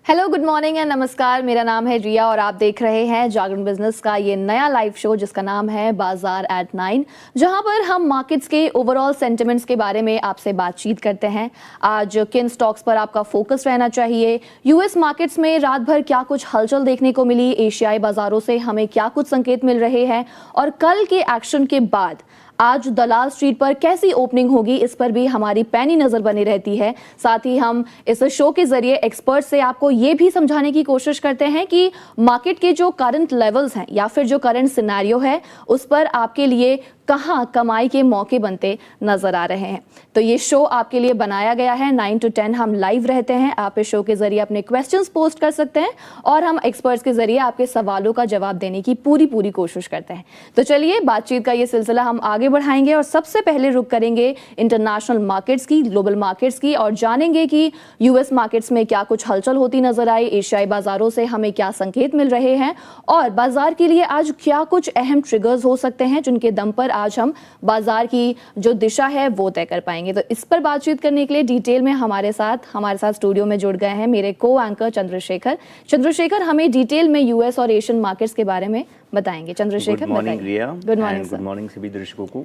Hello, good morning and नमस्कार। मेरा नाम है रिया और आप देख रहे हैं जागरण बिजनेस का ये नया लाइव शो जिसका नाम है बाजार एट 9, जहां पर हम मार्केट्स के ओवरऑल सेंटिमेंट्स के बारे में आपसे बातचीत करते हैं। आज किन स्टॉक्स पर आपका फोकस रहना चाहिए, यूएस मार्केट्स में रात भर क्या कुछ हलचल देखने को मिली, एशियाई बाजारों से हमें क्या कुछ संकेत मिल रहे हैं और कल के एक्शन के बाद आज दलाल स्ट्रीट पर कैसी ओपनिंग होगी, इस पर भी हमारी पैनी नजर बनी रहती है। साथ ही हम इस शो के जरिए एक्सपर्ट से आपको ये भी समझाने की कोशिश करते हैं कि मार्केट के जो करंट लेवल्स हैं या फिर जो करंट सिनेरियो है उस पर आपके लिए कहां कमाई के मौके बनते नजर आ रहे हैं। तो ये शो आपके लिए बनाया गया है। 9 to 10 हम लाइव रहते हैं। आप इस शो के जरिए अपने क्वेश्चंस पोस्ट कर सकते हैं और हम एक्सपर्ट्स के जरिए आपके सवालों का जवाब देने की पूरी कोशिश करते हैं। तो चलिए बातचीत का ये सिलसिला हम आगे बढ़ाएंगे और सबसे पहले रुक करेंगे इंटरनेशनल मार्केट्स की, ग्लोबल मार्केट्स की, और जानेंगे कि यूएस मार्केट्स में क्या कुछ हलचल होती नजर आई, एशियाई बाजारों से हमें क्या संकेत मिल रहे हैं और बाजार के लिए आज क्या कुछ अहम ट्रिगर्स हो सकते हैं जिनके दम पर आज हम बाजार की जो दिशा है वो तय कर पाएंगे। तो इस पर बातचीत करने के लिए डिटेल में हमारे साथ स्टूडियो में जुड़ गए हैं मेरे को एंकर चंद्रशेखर हमें डिटेल में यूएस और एशियन मार्केट्स के बारे में बताएंगे। Chandrashekhar, good morning Riya. Good morning. Good morning सभी दर्शकों को।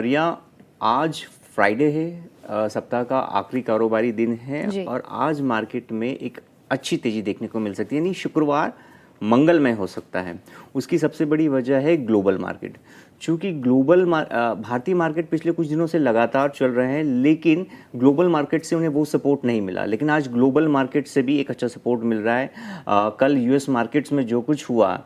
रिया, आज फ्राइडे है, सप्ताह का आखिरी कारोबारी दिन है और आज मार्केट में एक अच्छी तेजी देखने को मिल सकती है, यानी शुक्रवार मंगलमय हो सकता है। उसकी सबसे बड़ी वजह है ग्लोबल मार्केट। चूंकि भारतीय मार्केट पिछले कुछ दिनों से लगातार चल रहे हैं, लेकिन ग्लोबल मार्केट से उन्हें वो सपोर्ट नहीं मिला, लेकिन आज ग्लोबल मार्केट से भी एक अच्छा सपोर्ट मिल रहा है। कल यूएस मार्केट्स में जो कुछ हुआ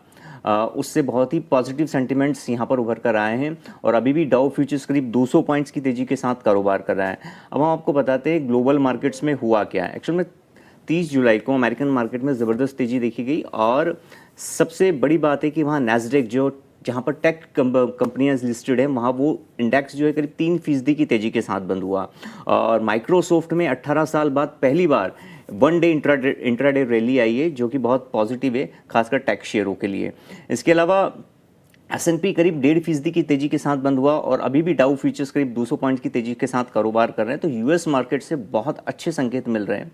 उससे बहुत ही पॉजिटिव सेंटिमेंट्स यहाँ पर उभर कर आए हैं और अभी भी डाउ फ्यूचर्स करीब 200 पॉइंट्स की तेजी के साथ कारोबार कर रहा है। अब हम आपको बताते हैं ग्लोबल मार्केट्स में हुआ क्या है। एक्चुअल में 30 जुलाई को अमेरिकन मार्केट में ज़बरदस्त तेजी देखी गई और सबसे बड़ी बात है कि वहाँ नैस्डैक जहाँ पर टेक कंपनियां लिस्टेड है, वहाँ वो इंडेक्स जो है करीब 3% की तेजी के साथ बंद हुआ और माइक्रोसॉफ्ट में 18 साल बाद पहली बार वन डे इंट्राडे रैली आई है, जो कि बहुत पॉजिटिव है, खासकर टेक शेयरों के लिए। इसके अलावा S&P करीब 1.5% की तेजी के साथ बंद हुआ और अभी भी डाउ फ्यूचर्स करीब 200 पॉइंट की तेजी के साथ कारोबार कर रहे हैं। तो यूएस मार्केट से बहुत अच्छे संकेत मिल रहे हैं।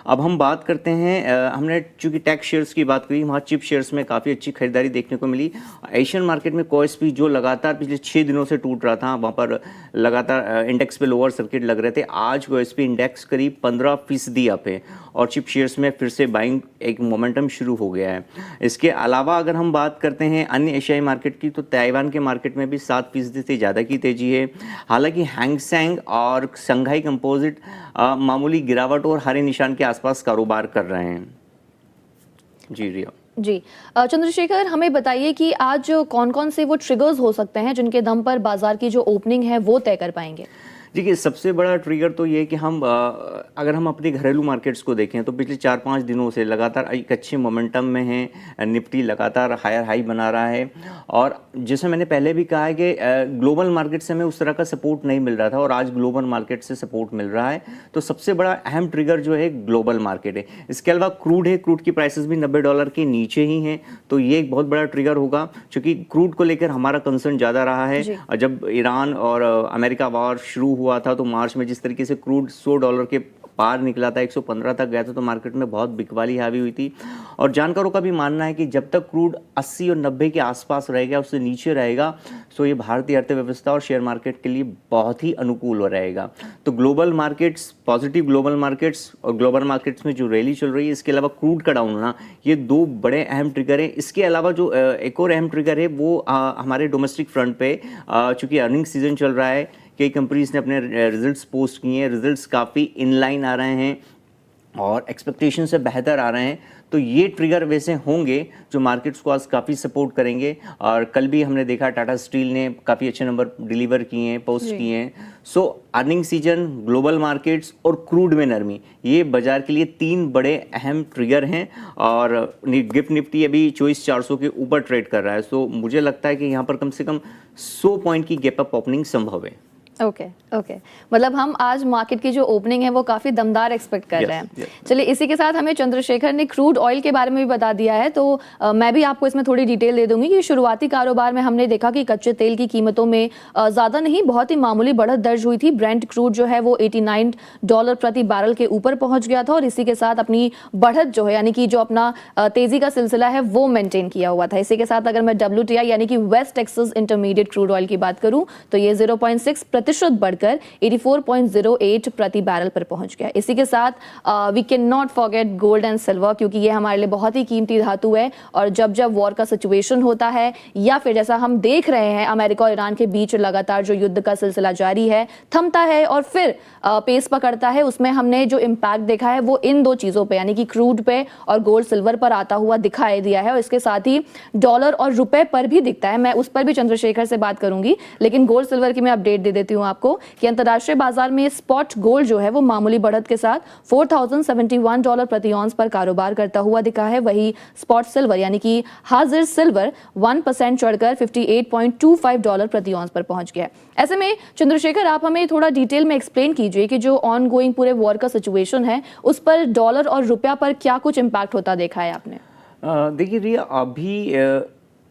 अब हम बात करते हैं, हमने चूंकि टेक शेयर्स की बात करी, वहाँ चिप शेयर्स में काफ़ी अच्छी खरीदारी देखने को मिली। एशियन मार्केट में कोएसपी जो लगातार पिछले 6 दिनों से टूट रहा था, वहाँ पर लगातार इंडेक्स पे लोअर सर्किट लग रहे थे। आज कोएसपी इंडेक्स करीब 15% अप है और चिप शेयर्स में फिर से बाइंग एक मोमेंटम शुरू हो गया है। इसके अलावा अगर हम बात करते हैं अन्य एशियाई मार्केट की, तो ताइवान के मार्केट में भी 7% से ज़्यादा की तेजी है। हालांकि हैंग सेंग और शंघाई कंपोजिट मामूली गिरावट और हरे निशान के आसपास कारोबार कर रहे हैं। जी रिया। जी चंद्रशेखर, हमें बताइए कि आज कौन कौन से वो ट्रिगर्स हो सकते हैं जिनके दम पर बाजार की जो ओपनिंग है वो तय कर पाएंगे। देखिए, सबसे बड़ा ट्रिगर तो ये है कि अगर हम अपने घरेलू मार्केट्स को देखें तो पिछले 4-5 दिनों से लगातार एक अच्छे मोमेंटम में है। निफ्टी लगातार हायर हाई बना रहा है और जैसे मैंने पहले भी कहा है कि ग्लोबल मार्केट से हमें उस तरह का सपोर्ट नहीं मिल रहा था और आज ग्लोबल मार्केट से सपोर्ट मिल रहा है। तो सबसे बड़ा अहम ट्रिगर जो है ग्लोबल मार्केट है। इसके अलावा क्रूड है, क्रूड की प्राइसेस भी $90 के नीचे ही हैं, तो ये एक बहुत बड़ा ट्रिगर होगा, क्योंकि क्रूड को लेकर हमारा कंसर्न ज़्यादा रहा है। जब ईरान और अमेरिका वॉर शुरू हुआ था तो मार्च में जिस तरीके से क्रूड $100 के पार निकला था, 115 तक गया था, तो मार्केट में बहुत बिकवाली हावी हुई थी। और जानकारों का भी मानना है कि जब तक क्रूड 80 और 90 के आसपास रहेगा, उससे नीचे रहेगा, तो ये भारतीय अर्थव्यवस्था और शेयर मार्केट के लिए बहुत ही अनुकूल रहेगा। तो global markets, positive global markets और ग्लोबल मार्केट्स में जो रैली चल रही है, इसके अलावा क्रूड का डाउन होना, ये 2 बड़े अहम ट्रिगर हैं। इसके अलावा जो एक और अहम ट्रिगर है वो हमारे डोमेस्टिक फ्रंट पे, चूंकि अर्निंग सीजन चल रहा है, कई कंपनीज ने अपने रिजल्ट्स पोस्ट किए हैं, रिजल्ट्स काफ़ी इनलाइन आ रहे हैं और एक्सपेक्टेशन से बेहतर आ रहे हैं। तो ये ट्रिगर वैसे होंगे जो मार्केट्स को आज काफ़ी सपोर्ट करेंगे। और कल भी हमने देखा टाटा स्टील ने काफ़ी अच्छे नंबर डिलीवर किए हैं, पोस्ट किए हैं। सो अर्निंग सीजन, ग्लोबल मार्केट्स और क्रूड में नरमी, ये बाजार के लिए 3 बड़े अहम ट्रिगर हैं। और गिफ्ट निफ्टी अभी 24,400 के ऊपर ट्रेड कर रहा है। सो मुझे लगता है कि यहाँ पर कम से कम 100 पॉइंट की गैप अप ओपनिंग संभव है। ओके ओके, मतलब हम आज मार्केट की जो ओपनिंग है वो काफ़ी दमदार एक्सपेक्ट कर रहे हैं। चलिए, इसी के साथ हमें चंद्रशेखर ने क्रूड ऑयल के बारे में भी बता दिया है, तो मैं भी आपको इसमें थोड़ी डिटेल दे दूंगी कि शुरुआती कारोबार में हमने देखा कि कच्चे तेल की कीमतों में ज़्यादा नहीं, बहुत ही मामूली बढ़त दर्ज हुई थी। ब्रेंट क्रूड जो है वो $89 प्रति बैरल के ऊपर पहुंच गया था और इसी के साथ अपनी बढ़त जो है, यानी कि जो अपना तेजी का सिलसिला है वो मेंटेन किया हुआ था। इसी के साथ अगर मैं WTI यानी कि West Texas intermediate crude oil की बात करूं तो ये 0.6% बढ़कर 84.08 प्रति बैरल पर पहुंच गया। इसी के साथ we can not forget gold and silver, क्योंकि ये हमारे लिए बहुत ही कीमती धातु है और जब जब वॉर का सिचुएशन होता है या फिर जैसा हम देख रहे हैं अमेरिका और ईरान के बीच लगातार जो युद्ध का सिलसिला जारी है, थमता है और फिर पेस पकड़ता है, उसमें हमने जो इम्पैक्ट देखा है वो इन दो चीजों पे यानी कि क्रूड पे और गोल्ड सिल्वर पर आता हुआ दिखाई दिया है और इसके साथ ही डॉलर और रुपए पर भी दिखता है। मैं उस पर भी चंद्रशेखर से बात करूंगी, लेकिन गोल्ड सिल्वर की मैं अपडेट दे देती हूं आपको कि अंतर्राष्ट्रीय बाजार में स्पॉट गोल्ड जो है वो मामूली बढ़त के साथ $4071 प्रति ऑन्स पर कारोबार करता हुआ दिखा है। वही स्पॉट सिल्वर यानी कि हाजिर सिल्वर 1% चढ़कर $58.25 प्रति ऑन्स पर पहुंच गया। ऐसे में चंद्रशेखर, आप हमें थोड़ा डिटेल में एक्सप्लेन कीजिए कि जो ऑन गोइंग पूरे वॉर का सिचुएशन है उस पर डॉलर और रुपया पर क्या कुछ इम्पैक्ट होता देखा है आपने? देखिए रिया, अभी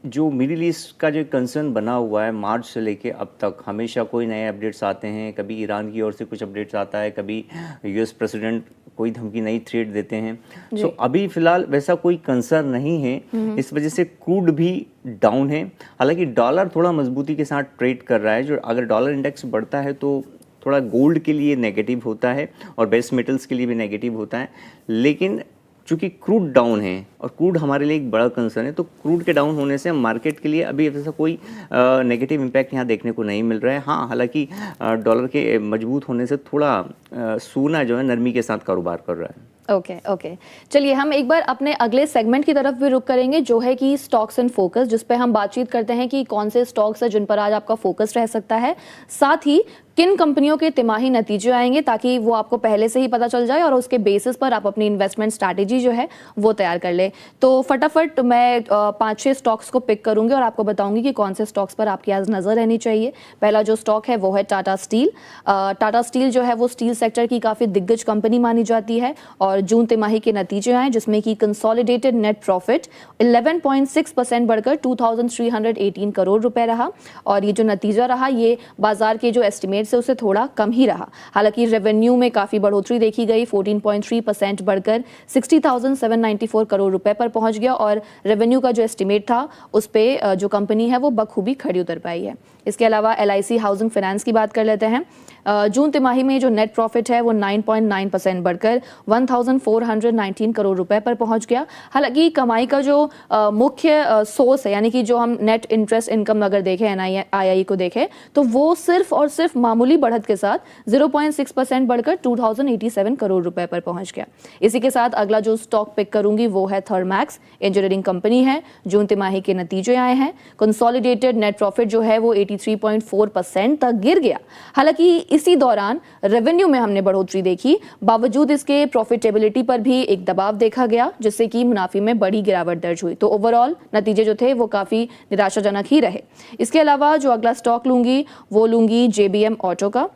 जो मिडिल ईस्ट का जो कंसर्न बना हुआ है मार्च से लेके अब तक, हमेशा कोई नए अपडेट्स आते हैं। कभी ईरान की ओर से कुछ अपडेट्स आता है, कभी यूएस प्रेसिडेंट कोई धमकी नई थ्रेट देते हैं। सो अभी फिलहाल वैसा कोई कंसर्न नहीं है, इस वजह से क्रूड भी डाउन है। हालांकि डॉलर थोड़ा मजबूती के साथ ट्रेड कर रहा है। जो अगर डॉलर इंडेक्स बढ़ता है तो थोड़ा गोल्ड के लिए नेगेटिव होता है और बेस मेटल्स के लिए भी नेगेटिव होता है, लेकिन चूंकि क्रूड डाउन है और क्रूड हमारे लिए एक बड़ा कंसर्न है, तो क्रूड के डाउन होने से मार्केट के लिए अभी ऐसा कोई नेगेटिव इम्पैक्ट यहाँ देखने को नहीं मिल रहा है। हाँ, हालांकि डॉलर के मजबूत होने से थोड़ा सोना जो है नरमी के साथ कारोबार कर रहा है। ओके, चलिए हम एक बार अपने अगले सेगमेंट की तरफ भी रुक करेंगे, जो है कि स्टॉक्स इन फोकस, जिस पे हम बातचीत करते हैं कि कौन से स्टॉक्स है जिन पर आज आपका फोकस रह सकता है, साथ ही किन कंपनियों के तिमाही नतीजे आएंगे ताकि वो आपको पहले से ही पता चल जाए और उसके बेसिस पर आप अपनी इन्वेस्टमेंट स्ट्रैटेजी जो है वो तैयार कर ले। तो फटाफट मैं 5-6 स्टॉक्स को पिक करूंगी और आपको बताऊंगी कि कौन से स्टॉक्स पर आपकी आज नजर रहनी चाहिए। पहला जो स्टॉक है वो है टाटा स्टील। टाटा स्टील जो है वो स्टील सेक्टर की काफी दिग्गज कंपनी मानी जाती है और जून तिमाही के नतीजे आए जिसमें कि कंसोलिडेटेड नेट प्रॉफिट 11.6% बढ़कर 2318 करोड़ रुपए रहा और ये जो नतीजा रहा ये बाजार के जो एस्टिमेट से उससे थोड़ा कम ही रहा। हालांकि रेवेन्यू में काफी बढ़ोतरी देखी गई, 14.3% बढ़कर 60,794 करोड़ रुपए पर पहुंच गया और रेवेन्यू का जो एस्टिमेट था उस पे जो कंपनी है वो बखूबी खड़ी उतर पाई है। इसके अलावा LIC हाउसिंग फाइनेंस की बात कर लेते हैं। जून तिमाही में जो नेट प्रॉफिट है वो 9.9% बढ़कर 1,419 करोड़ रुपए पर पहुंच गया। हालांकि कमाई का जो मुख्य सोर्स है यानी कि जो हम नेट इंटरेस्ट इनकम अगर देखें NII को देखें तो वो सिर्फ और सिर्फ मामूली बढ़त के साथ 0.6% बढ़कर 2,087 करोड़ रुपए पर पहुंच गया। इसी के साथ अगला जो स्टॉक पिक करूंगी वो है थर्मैक्स, इंजीनियरिंग कंपनी है। जून तिमाही के नतीजे आए हैं, कंसोलिडेटेड नेट प्रॉफिट जो है वो 83.4% तक गिर गया। हालांकि इसी दौरान रेवेन्यू में हमने बढ़ोतरी देखी, बावजूद इसके प्रॉफिटेबिलिटी पर भी एक दबाव देखा गया जिससे कि मुनाफे में बड़ी गिरावट दर्ज हुई। तो ओवरऑल नतीजे जो थे वो काफी निराशाजनक ही रहे। इसके अलावा जो अगला स्टॉक लूंगी वो लूंगी JBM ऑटो का।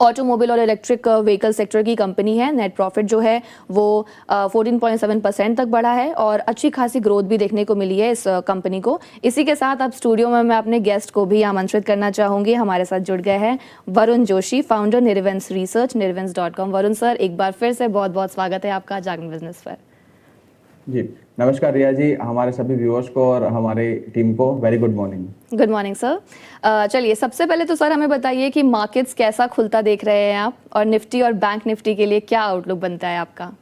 ऑटोमोबाइल और इलेक्ट्रिक व्हीकल सेक्टर की कंपनी है। नेट प्रॉफिट जो है वो 14.7% तक बढ़ा है और अच्छी खासी ग्रोथ भी देखने को मिली है इस कंपनी को। इसी के साथ अब स्टूडियो में मैं अपने गेस्ट को भी आमंत्रित करना चाहूंगी। हमारे साथ जुड़ गए हैं Varun Joshi, founder Nirvens research, Nirvens dot com. Varun sir, एक बार फिर से बहुत बहुत स्वागत है आपका जागरण बिजनेस पर। जी नमस्कार रिया जी, हमारे सभी व्यूअर्स को और हमारे टीम को very good morning. Good morning sir. चलिए सबसे पहले तो सर हमें बताइए कि मार्केट्स कैसा खुलता देख रहे हैं आप और निफ्टी और बैंक निफ्टी के लिए क्या आउटलुक बनता है आपका?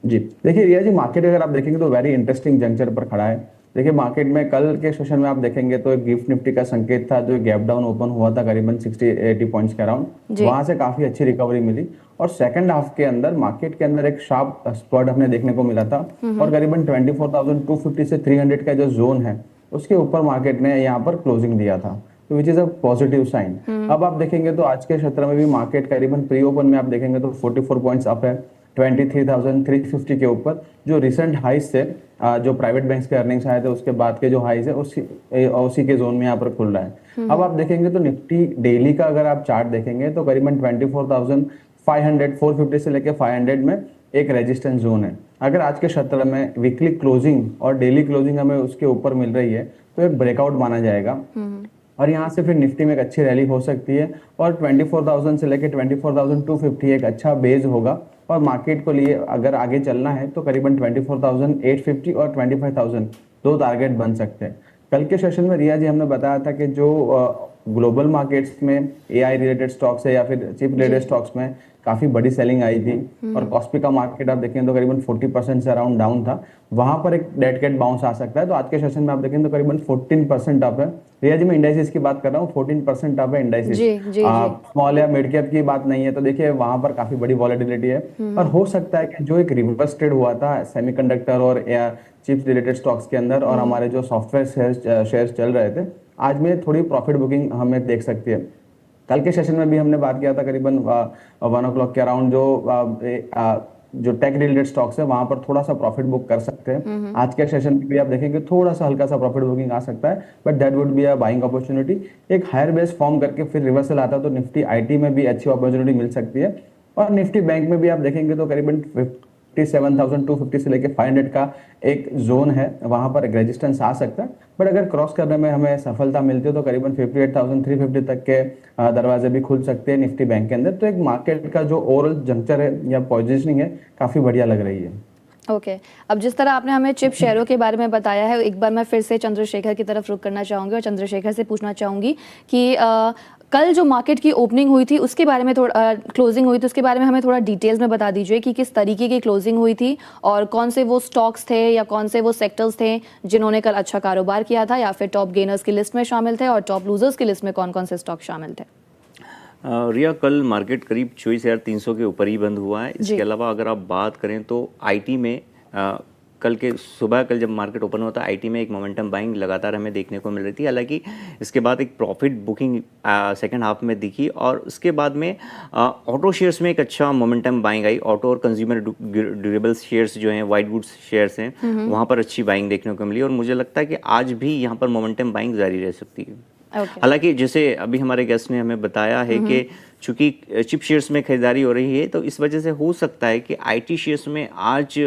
जी देखिए रिया जी, मार्केट अगर आप देखेंगे तो वेरी इंटरेस्टिंग जंक्चर पर खड़ा है। देखिए मार्केट में कल के सेशन में आप देखेंगे तो एक गिफ्ट निफ्टी का संकेत था, जो गैप डाउन ओपन हुआ था करीबन 60-80 पॉइंट्स के अराउंड, वहां से काफी अच्छी रिकवरी मिली और सेकंड हाफ के अंदर मार्केट के अंदर एक शार्प स्पॉट हमने देखने को मिला था और करीबन 24,250 से 300 का जो जोन है उसके ऊपर मार्केट ने यहाँ पर क्लोजिंग दिया था, तो which is a positive sign. अब आप देखेंगे तो आज के क्षेत्र में भी मार्केट करीबन प्री ओपन में आप देखेंगे तो 44 पॉइंट्स अप है 23,350 के ऊपर जो रिसेंट हाइस थे, जो प्राइवेट बैंक्स के अर्निंग्स आए थे उसके बाद के जो हाइस है उसी के जोन में यहाँ पर खुल रहा है। अब आप देखेंगे तो निफ्टी डेली का अगर आप चार्ट देखेंगे तो करीबन 24,500 450 से लेके 500 में एक रेजिस्टेंस जोन है। अगर आज के सत्र में वीकली क्लोजिंग और डेली क्लोजिंग हमें उसके ऊपर मिल रही है तो एक ब्रेकआउट माना जाएगा और यहाँ से फिर निफ्टी में एक अच्छी रैली हो सकती है और 24,000 से लेके 24,250 एक अच्छा बेस होगा और मार्केट को लिए अगर आगे चलना है तो करीबन 24,850 और 25,000 दो टारगेट बन सकते हैं। कल के सेशन में रिया जी हमने बताया था कि जो ग्लोबल मार्केट्स में एआई रिलेटेड स्टॉक्स है या फिर चिप रिलेटेड स्टॉक्स में काफी बड़ी सेलिंग आई थी और कॉस्पी का मार्केट आप देखें तो करीबन 40% से अराउंड डाउन था, वहां पर एक डेड कैट बाउंस आ सकता है। तो आज के सेशन में आप देखें तो करीबन 14% अप है। रिया जी मैं इंडाइसिस की बात कर रहा हूँ, 14% अप है इंडाइसिस। स्मॉल या मिड कैप की बात नहीं है तो देखिए वहां पर काफी बड़ी वॉलेटिलिटी है और हो सकता है कि जो एक रिवर्स ट्रेड हुआ था सेमीकंडक्टर और चिप्स रिलेटेड स्टॉक्स के अंदर और हमारे जो सॉफ्टवेयर शेयर्स चल रहे थे, आज में थोड़ी प्रॉफिट बुकिंग हमें देख सकती है। कल के सेशन में भी हमने बात किया था करीबन 1 o'clock के अराउंड जो टेक रिलेटेड स्टॉक्स है वहां पर थोड़ा सा प्रॉफिट बुक कर सकते हैं। आज के सेशन में भी आप देखेंगे थोड़ा सा हल्का सा प्रॉफिट बुकिंग आ सकता है, but that would be a buying opportunity. एक हायर बेस फॉर्म करके फिर रिवर्सल आता है तो निफ्टी आईटी में भी अच्छी अपॉर्चुनिटी मिल सकती है और निफ्टी बैंक में भी आप देखेंगे तो करीबन 57,250 से लेके 500 का एक जोन है, वहां पर एक रेजिस्टेंस आ सकता है, बट अगर क्रॉस करने में हमें सफलता मिलती है तो करीबन 58,350 तक के दरवाजे भी खुल सकते हैं निफ्टी बैंक के अंदर। तो एक मार्केट का जो ओवरऑल जंक्चर है या पोजीशनिंग है काफी बढ़िया लग रही है। ओके अब जिस तरह आपने हमें चिप शेयरों के बारे में बताया है, एक बार मैं फिर से चंद्रशेखर की तरफ रुख करना चाहूँगी और चंद्रशेखर से पूछना चाहूँगी कि कल जो मार्केट की ओपनिंग हुई थी उसके बारे में थोड़ा क्लोजिंग हुई थी उसके बारे में हमें थोड़ा डिटेल्स में बता दीजिए कि किस तरीके की क्लोजिंग हुई थी और कौन से वो स्टॉक्स थे या कौन से वो सेक्टर्स थे जिन्होंने कल अच्छा कारोबार किया था या फिर टॉप गेनर्स की लिस्ट में शामिल थे और टॉप लूजर्स की लिस्ट में कौन कौन से स्टॉक शामिल थे। रिया कल मार्केट करीब 24,300 के ऊपर ही बंद हुआ है। इसके अलावा अगर आप बात करें तो आईटी में कल जब मार्केट ओपन हुआ था आईटी में एक मोमेंटम बाइंग लगातार हमें देखने को मिल रही थी। हालांकि इसके बाद एक प्रॉफिट बुकिंग सेकंड हाफ में दिखी और उसके बाद में ऑटो शेयर्स में एक अच्छा मोमेंटम बाइंग आई। ऑटो और कंज्यूमर ड्यूरेबल्स शेयर्स जो हैं, वाइट गुड्स शेयर्स हैं, वहाँ पर अच्छी बाइंग देखने को मिली और मुझे लगता है कि आज भी यहाँ पर मोमेंटम बाइंग जारी रह सकती है। हालांकि जैसे अभी हमारे गेस्ट ने हमें बताया है कि चूंकि चिप शेयर्स में खरीदारी हो रही है तो इस वजह से हो सकता है कि आईटी शेयर्स में आज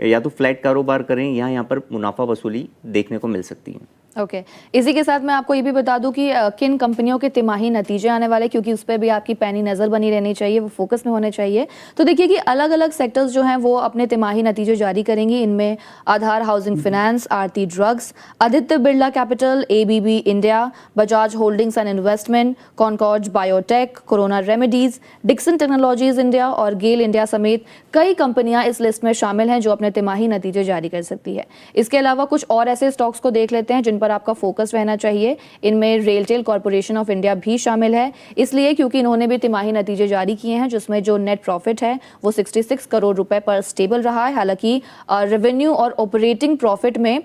या तो फ्लैट कारोबार करें या यहाँ पर मुनाफा वसूली देखने को मिल सकती है। ओके इसी के साथ मैं आपको ये भी बता दूं कि किन कंपनियों के तिमाही नतीजे आने वाले, क्योंकि उस पर भी आपकी पैनी नज़र बनी रहनी चाहिए, वो फोकस में होने चाहिए। तो देखिए कि अलग अलग सेक्टर्स जो हैं वो अपने तिमाही नतीजे जारी करेंगी। इनमें Aadhaar Housing Finance, Aarti Drugs, Aditya Birla Capital, ABB India, Bajaj Holdings and Investment, Concord Biotech, Corona Remedies, Dixon Technologies India और गेल इंडिया समेत कई कंपनियां इस लिस्ट में शामिल हैं जो अपने तिमाही नतीजे जारी कर सकती है। इसके अलावा कुछ और ऐसे स्टॉक्स को देख लेते हैं जिन पर आपका फोकस रहना चाहिए। इनमें रेलटेल कॉर्पोरेशन ऑफ इंडिया भी शामिल है, इसलिए क्योंकि इन्होंने भी तिमाही नतीजे जारी किए हैं जिसमें जो नेट प्रॉफिट है वो 66 करोड़ रुपए पर स्टेबल रहा है। हालांकि रेवेन्यू और ऑपरेटिंग प्रॉफिट में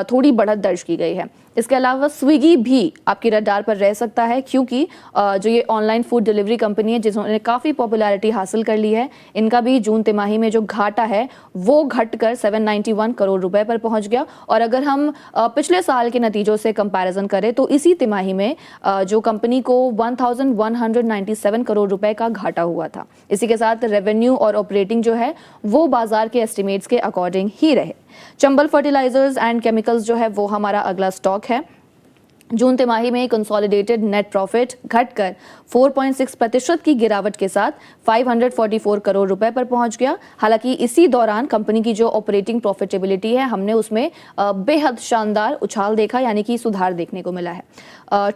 थोड़ी बढ़त दर्ज की गई है। इसके अलावा स्विगी भी आपकी रडार पर रह सकता है क्योंकि जो ये ऑनलाइन फूड डिलीवरी कंपनी है जिन्होंने काफ़ी पॉपुलैरिटी हासिल कर ली है, इनका भी जून तिमाही में जो घाटा है वो घटकर 791 करोड़ रुपए पर पहुंच गया। और अगर हम पिछले साल के नतीजों से कंपैरिजन करें तो इसी तिमाही में जो कंपनी को 1197 करोड़ रुपए का घाटा हुआ था। इसी के साथ रेवेन्यू और ऑपरेटिंग जो है वो बाजार के एस्टिमेट्स के अकॉर्डिंग ही रहे। चंबल फर्टिलाइजर्स एंड केमिकल्स जो है वो हमारा अगला स्टॉक है। जून तिमाही में कंसोलिडेटेड नेट प्रॉफिट घटकर 4.6% की गिरावट के साथ 544 करोड़ रुपए पर पहुंच गया। हालांकि इसी दौरान कंपनी की जो ऑपरेटिंग प्रॉफिटेबिलिटी है हमने उसमें बेहद शानदार उछाल देखा, यानी कि सुधार देखने को मिला है।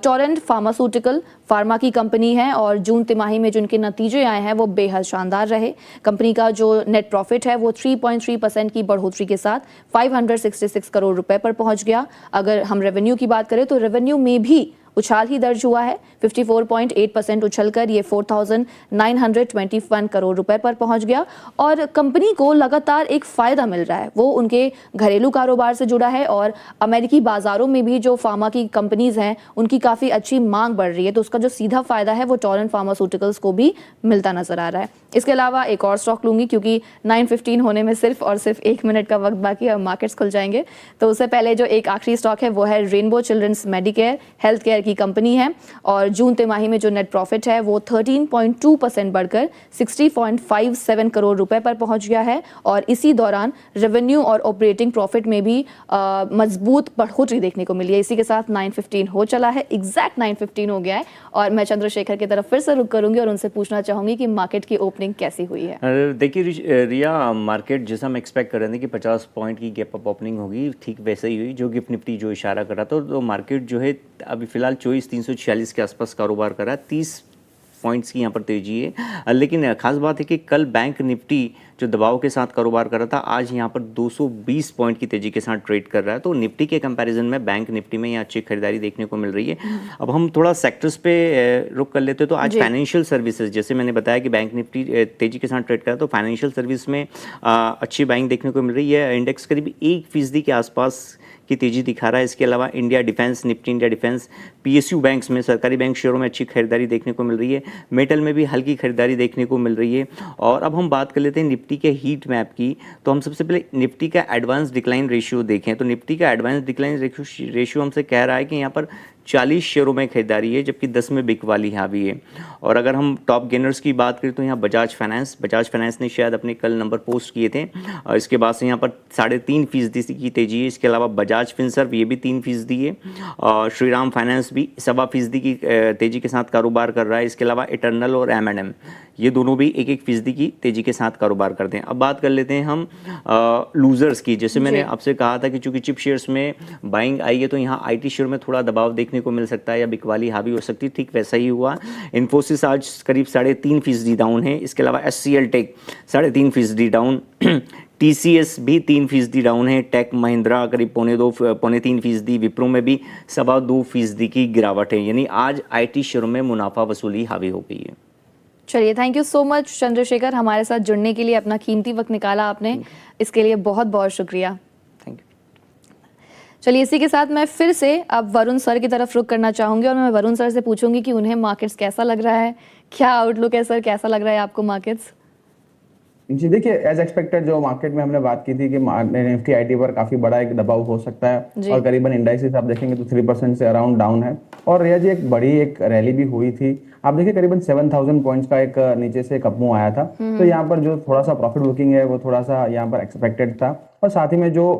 टोरेंट फार्मास्यूटिकल फार्मा की कंपनी है और जून तिमाही में जिनके नतीजे आए हैं वो बेहद शानदार रहे। कंपनी का जो नेट प्रॉफिट है वो 3.3% की बढ़ोतरी के साथ 566 करोड़ रुपए पर पहुंच गया। अगर हम रेवेन्यू की बात करें तो रेवेन्यू में भी उछाल ही दर्ज हुआ है। 54.8% उछलकर ये 4,921 करोड़ रुपए पर पहुंच गया और कंपनी को लगातार एक फायदा मिल रहा है, वो उनके घरेलू कारोबार से जुड़ा है और अमेरिकी बाजारों में भी जो फार्मा की कंपनीज हैं उनकी काफ़ी अच्छी मांग बढ़ रही है, तो उसका जो सीधा फायदा है वो टोरेंट फार्मास्यूटिकल्स को भी मिलता नजर आ रहा है। इसके अलावा एक और स्टॉक लूंगी क्योंकि 9:15 होने में सिर्फ और सिर्फ 1 मिनट का वक्त बाकी है, मार्केट्स खुल जाएंगे। तो उससे पहले जो एक आखिरी स्टॉक है वो है Rainbow Children's Medicare, health care की कंपनी है और जून तिमाही में जो नेट प्रॉफिट है वो 13.2% बढ़कर 60.57 करोड़ रुपए पर पहुंच गया है और इसी दौरान रेवेन्यू और ऑपरेटिंग प्रॉफिट में भी मजबूत बढ़ोतरी देखने को मिली है। इसी के साथ 9:15 हो चला है, एग्जैक्ट 9:15 हो गया है और मैं चंद्रशेखर की तरफ फिर से रुक करूंगी और उनसे पूछना चाहूंगी कि मार्केट की ओपनिंग कैसी हुई है। देखिए रिया, मार्केट जैसा हम एक्सपेक्ट कर रहे थे कि 50 पॉइंट की गैप अप ओपनिंग होगी, ठीक वैसे ही हुई। जो गिफ्ट निफ्टी जो इशारा कर रहा था, तो मार्केट जो है अभी फिलहाल 24,346 के आसपास कारोबार कर रहा है। 30 पॉइंट्स की यहाँ पर तेजी है। लेकिन खास बात है कि कल बैंक निफ्टी जो दबाव के साथ कारोबार कर रहा था, आज यहाँ पर 220 पॉइंट की तेजी के साथ ट्रेड कर रहा है। तो निफ्टी के कंपैरिजन में बैंक निफ्टी में यहाँ अच्छी खरीदारी देखने को मिल रही है। अब हम थोड़ा सेक्टर्स पे रुक कर लेते हैं। तो आज फाइनेंशियल सर्विसेज, जैसे मैंने बताया कि बैंक निफ्टी तेजी के साथ ट्रेड कर रहा है, तो फाइनेंशियल सर्विस में अच्छी बाइंग देखने को मिल रही है। इंडेक्स करीब 1% के आसपास की तेजी दिखा रहा है। इसके अलावा India defence, Nifty India defence, PSU banks में, सरकारी बैंक शेयरों में अच्छी खरीदारी देखने को मिल रही है। मेटल में भी हल्की खरीदारी देखने को मिल रही है। और अब हम बात कर लेते हैं निफ्टी के हीट मैप की। तो हम सबसे पहले निफ्टी का एडवांस डिक्लाइन रेशियो देखें, तो निफ्टी का एडवांस डिक्लाइन रेशियो हमसे कह रहा है कि यहाँ पर 40 शेयरों में खरीदारी है, जबकि 10 में बिक वाली हावी है। और अगर हम टॉप गेनर्स की बात करें तो यहाँ बजाज फाइनेंस ने शायद अपने कल नंबर पोस्ट किए थे और इसके बाद से यहाँ पर 3.5% की तेजी है। इसके अलावा बजाज फिनसर्व ये भी 3% है और श्रीराम फाइनेंस भी 1.25% की तेजी के साथ कारोबार कर रहा है। इसके अलावा इटर्नल और M&M ये दोनों भी 1% की तेजी के साथ कारोबार करते हैं। अब बात कर लेते हैं हम लूजर्स की। जैसे मैंने आपसे कहा था कि चूंकि चिप शेयर्स में बाइंग आई है, तो यहाँ IT शेयर में थोड़ा दबाव देखने को मिल सकता है या बिकवाली हावी हो सकती है। ठीक वैसा ही हुआ। इन्फोसिस आज करीब 3.5% डाउन है। इसके अलावा HCL टेक 3.5% डाउन, TCS भी 3% डाउन है। टेक महिंद्रा करीब 2.3%, विप्रो में भी 2.25% की गिरावट है। यानी आज IT शेयरों में मुनाफा वसूली हावी हो गई है। चलिए, thank you so much Chandrashekhar, हमारे साथ जुड़ने के लिए, अपना कीमती वक्त निकाला आपने, इसके लिए बहुत बहुत शुक्रिया। Thank you. चलिए, इसी के साथ मैं फिर से अब वरुण सर की तरफ रुख करना चाहूंगी और मैं वरुण सर से पूछूंगी कि उन्हें मार्केट्स कैसा लग रहा है, क्या आउटलुक है सर, कैसा लग रहा है आपको मार्केट्स? जी देखिए, एज एक्सपेक्टेड जो मार्केट में हमने बात की थी कि निफ्टी IT पर काफी बड़ा एक दबाव हो सकता है और करीबन इंडाइसेस आप देखेंगे तो 3% से अराउंड डाउन है। और रिया जी, एक बड़ी एक रैली भी हुई थी। आप देखिए करीबन 7,000 पॉइंट्स का एक नीचे से एक अपमूव आया था। तो यहाँ पर जो थोड़ा सा प्रॉफिट बुकिंग है वो थोड़ा सा यहाँ पर एक्सपेक्टेड था। और साथ ही में जो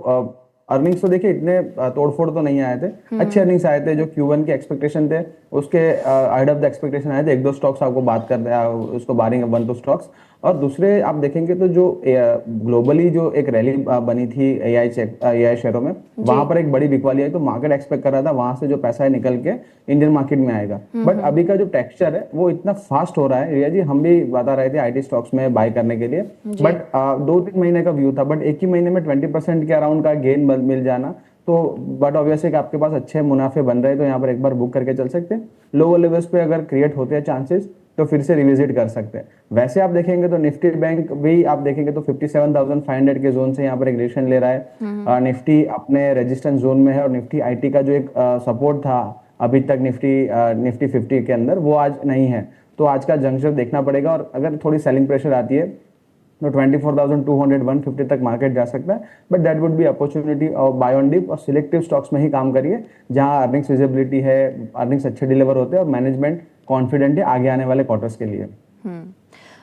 अर्निंग्स तो देखिए इतने तोड़फोड़ तो नहीं आए थे, अच्छे अर्निंग्स आए थे। जो Q1 के एक्सपेक्टेशन थे उसके अहेड ऑफ द एक्सपेक्टेशन आए थे। 1-2 स्टॉक्स आपको बात कर उसको बारिंग 1-2 स्टॉक्स। और दूसरे आप देखेंगे तो जो ग्लोबली जो एक रैली बनी थी AI शेयरों में, वहां पर एक बड़ी बिकवाली आई। तो मार्केट एक्सपेक्ट कर रहा था वहां से जो पैसा है निकल के इंडियन मार्केट में आएगा। बट अभी का जो टेक्सचर है वो इतना फास्ट हो रहा है रिया जी, हम भी बता रहे थे IT स्टॉक्स में बाय करने के लिए। बट 2-3 महीने का व्यू था, बट एक ही महीने में 20% के अराउंड का गेन मिल जाना, तो बट ऑब्वियसली आपके पास अच्छे मुनाफे बन रहे हैं, तो यहाँ पर एक बार बुक करके चल सकते हैं। लोअर लेवल्स पे अगर क्रिएट होते हैं चांसेस तो फिर से रिविजिट कर सकते हैं। वैसे आप देखेंगे तो निफ्टी बैंक भी आप देखेंगे तो 57,500 के जोन से यहाँ पर एक रिएक्शन ले रहा है। निफ्टी अपने रेजिस्टेंस जोन में है और निफ्टी IT का जो एक सपोर्ट था अभी तक निफ्टी 50 के अंदर, वो आज नहीं है। तो आज का जंक्शन देखना पड़ेगा और अगर थोड़ी सेलिंग प्रेशर आती है तो 24,200-150 तक मार्केट जा सकता है। But that would be opportunity और बाय ऑन डिप और सिलेक्टिव स्टॉक्स में ही काम करिए जहां अर्निंग्स विजिबिलिटी है, अर्निंग्स अच्छे डिलीवर होते हैं और मैनेजमेंट कॉन्फिडेंट है आगे आने वाले क्वार्टर्स के लिए।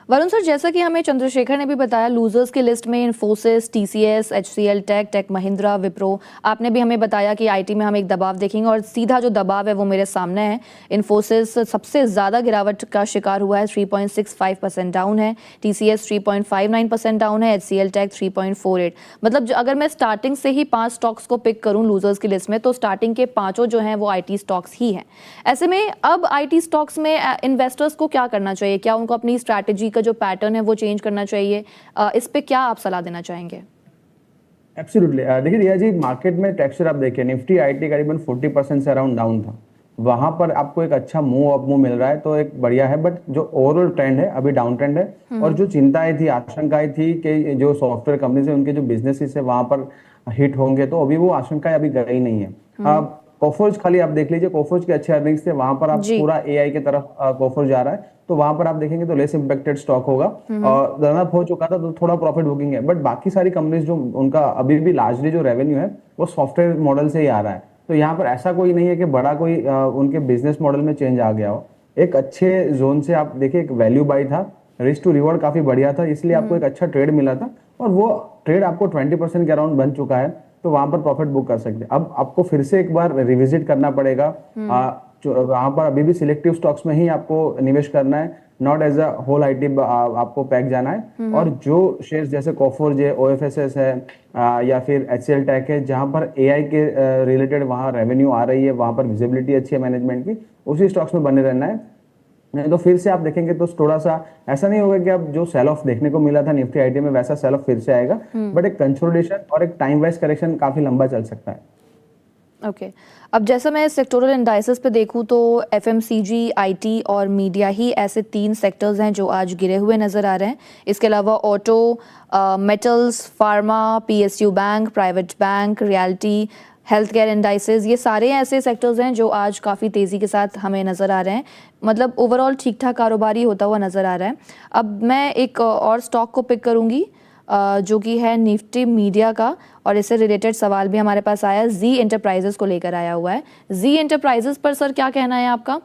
वरुण सर, जैसा कि हमें चंद्रशेखर ने भी बताया, लूजर्स की लिस्ट में Infosys, TCS, HCL Tech Mahindra, Wipro, आपने भी हमें बताया कि IT में हम एक दबाव देखेंगे और सीधा जो दबाव है वो मेरे सामने है। इन्फोसिस सबसे ज़्यादा गिरावट का शिकार हुआ है, 3.65% डाउन है। TCS 3.59% डाउन है। HCL Tech 3.48। मतलब अगर मैं स्टार्टिंग से ही 5 स्टॉक्स को पिक करूँ लूजर्स की लिस्ट में, तो स्टार्टिंग के 5 जो हैं वो IT स्टॉक्स ही हैं। ऐसे में अब IT स्टॉक्स में इन्वेस्टर्स को क्या करना चाहिए? क्या उनको अपनी स्ट्रैटेजी जो पैटर्न है वो चेंज करना चाहिए? इस पे क्या आप सलाह देना चाहेंगे? एब्सोल्युटली। देखिए रिया जी, मार्केट में टेक्सचर आप देखिए, निफ्टी IT करीबन 40% से अराउंड डाउन था। वहां पर आपको एक अच्छा मूव मिल रहा है, तो एक बढ़िया है। बट जो ओवरऑल ट्रेंड है अभी डाउन ट्रेंड है। और जो चिंताएं थी, आशंकाएं थी कि जो सॉफ्टवेयर कंपनी है उनके जो बिजनेसेस है वहां पर हिट होंगे, तो अभी वो आशंकाएं अभी गई नहीं है। कोफोर्ज खाली आप देख लीजिए, कोफोर्ज के अच्छे अर्निंग्स थे, वहां पर आप जी। पूरा एआई की तरफ कोफोर्ज जा रहा है, तो वहां पर आप देखेंगे तो लेस इम्पैक्टेड स्टॉक होगा। और रन अप हो चुका था तो थोड़ा प्रॉफिट बुकिंग है। बट बाकी सारी कंपनीज जो उनका अभी भी लार्जली जो रेवेन्यू है वो सॉफ्टवेयर मॉडल से ही आ रहा है। तो यहाँ पर ऐसा कोई नहीं है कि बड़ा कोई उनके बिजनेस मॉडल में चेंज आ गया हो। एक अच्छे जोन से आप देखिए, एक वैल्यू बाई था, रिस्क टू रिवॉर्ड काफी बढ़िया था, इसलिए आपको एक अच्छा ट्रेड मिला था। और वो ट्रेड आपको 20% के अराउंड बन चुका है, तो वहां पर प्रॉफिट बुक कर सकते हैं। अब आपको फिर से एक बार रिविजिट करना पड़ेगा। वहां पर अभी भी सिलेक्टिव स्टॉक्स में ही आपको निवेश करना है, not as a whole IT आपको पैक जाना है। और जो शेयर्स जैसे कोफोर्ज है, ओएफएसएस है, या फिर एचसीएल टेक है, जहां पर एआई के रिलेटेड वहां रेवेन्यू आ रही है, वहां पर विजिबिलिटी अच्छी है मैनेजमेंट की, उसी स्टॉक्स में बने रहना है। नहीं तो फिर से आप देखेंगे तो थोड़ा सा ऐसा नहीं होगा कि अब जो सेल ऑफ देखने को मिला था निफ्टी आईटी में वैसा सेल ऑफ फिर से आएगा। बट एक कंसोलिडेशन और एक टाइम वाइज करेक्शन काफी लंबा चल सकता है। ओके अब जैसा मैं सेक्टोरल इंडाइसेस पे देखूं तो एफएमसीजी, आईटी और मीडिया ही ऐसे 3 सेक्टर्स हैं जो आज गिरे हुए नज़र आ रहे हैं। इसके अलावा auto, metals, pharma, PSU bank, private bank, realty, health care indices, ये सारे ऐसे सेक्टर्स हैं जो आज काफ़ी तेज़ी के साथ हमें नज़र आ रहे हैं। मतलब ओवरऑल ठीक ठाक कारोबारी होता हुआ नज़र आ रहा है। अब मैं एक और स्टॉक को पिक करूँगी जो कि है निफ्टी मीडिया का, और इससे रिलेटेड सवाल भी हमारे पास आया, जी एंटरप्राइजेस को लेकर आया हुआ है। जी एंटरप्राइजेस पर सर क्या कहना है आपका?